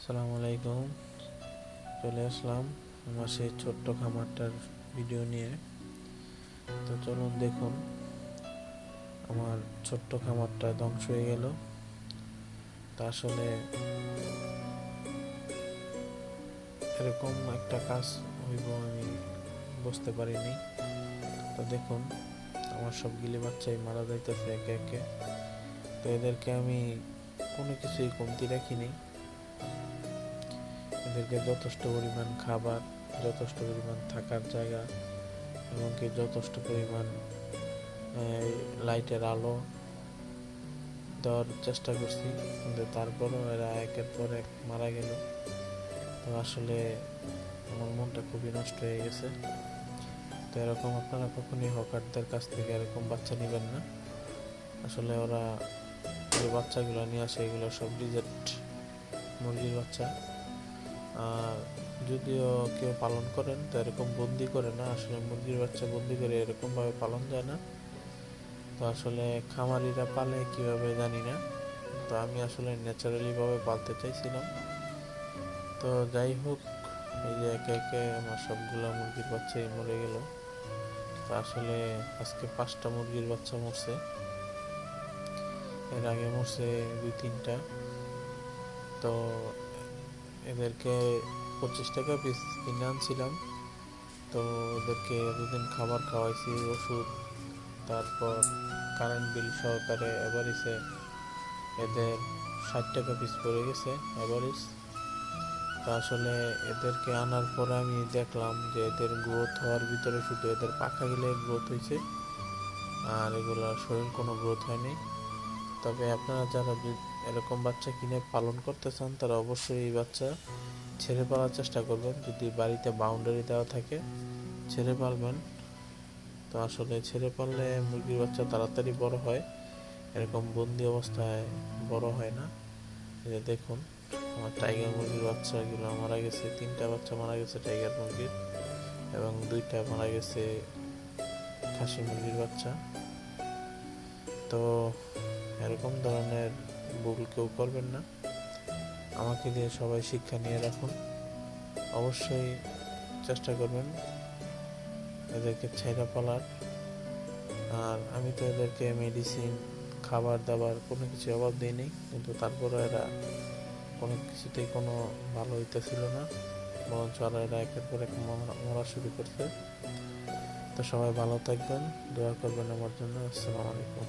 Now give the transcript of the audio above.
আসসালামু আলাইকুম। চলে আসলাম আমার সেই ছোট্ট খামারটার ভিডিও নিয়ে। তো চলুন দেখুন, আমার ছোট্ট খামারটা ধ্বংস হয়ে গেল। তা আসলে এরকম একটা কাজ হইব আমি বুঝতে পারিনি। তো দেখুন, আমার সব গিলি বাচ্চাই মারা যাইতেছে একে একে। তো এদেরকে আমি কোনো কিছুই কমতি রাখিনি। এদেরকে যথেষ্ট পরিমাণ খাবার, যথেষ্ট পরিমাণ থাকার জায়গা, এমনকি যথেষ্ট পরিমাণ লাইটের আলো দেওয়ার চেষ্টা করছি, কিন্তু তারপরও এরা একের পর এক মারা গেল। তো আসলে আমার মনটা খুবই নষ্ট হয়ে গেছে। তো এরকম আপনারা কখনই হকারদের কাছ থেকে এরকম বাচ্চা নেবেন না। আসলে ওরা যে বাচ্চাগুলো নিয়ে আসে এগুলো সব রিজেক্ট মুরগির বাচ্চা। আর যদিও কেউ পালন করেন তো এরকম বন্দি করে না, আসলে মুরগির বাচ্চা বন্দি করে এরকমভাবে পালন যায় না। তো আসলে খামারিরা পালে কিভাবে জানি না। তো আমি আসলে ন্যাচারালি ভাবে পালতে চাইছিলাম। তো যাই হোক, এই যে একে একে আমার সবগুলো মুরগির বাচ্চাই মরে গেল। তো আসলে আজকে 5টা মুরগির বাচ্চা মরছে, এর আগে মরছে 2-3টা। তো এদেরকে 25 টাকা পিস কিনে আনছিলাম। তো ওদেরকে দুদিন খাবার খাওয়াইছি, ওষুধ, তারপর কারেন্ট বিল সহকারে এভারেজে এদের 60 টাকা পিস পড়ে গেছে এভারেজ। তা আসলে এদেরকে আনার পরে আমি দেখলাম যে এদের গ্রোথ হওয়ার ভিতরে শুধু এদের পাখা গিলে গ্রোথ হয়েছে, আর এগুলোর শরীর কোনো গ্রোথ হয়নি। তবে আপনারা যারা এরকম বাচ্চা কিনে পালন করতে চান তারা অবশ্যই এই বাচ্চা ছেড়ে পালার চেষ্টা করবেন। যদি বাড়িতে বাউন্ডারি দেওয়া থাকে ছেড়ে পালবেন। তো আসলে ছেড়ে পাললে মুরগির বাচ্চা তাড়াতাড়ি বড় হয়, এরকম বন্দি অবস্থায় বড় হয় না। এই যে দেখুন, আমার টাইগার মুরগির বাচ্চাগুলো মারা গেছে, 3টা বাচ্চা মারা গেছে টাইগার মুরগির, এবং 2টা মারা গেছে খাসি মুরগির বাচ্চা। তো এরকম ধরনের ভুল কেউ করবেন না। আমাকে দিয়ে সবাই শিক্ষা নিয়ে রাখুন। অবশ্যই চেষ্টা করবেন এদেরকে ছেড়ে পালার। আর আমি তো এদেরকে মেডিসিন, খাবার দাবার কোনো কিছু অভাব দিইনি, কিন্তু তারপরে এরা কোনো কিছুতেই কোনো ভালো হইতেছিল না, বরঞ্চ এরা একের পর এক মরা শুরু করছে। তো সবাই ভালো থাকবেন, দোয়া করবেন আমার জন্য। আসসালামু আলাইকুম।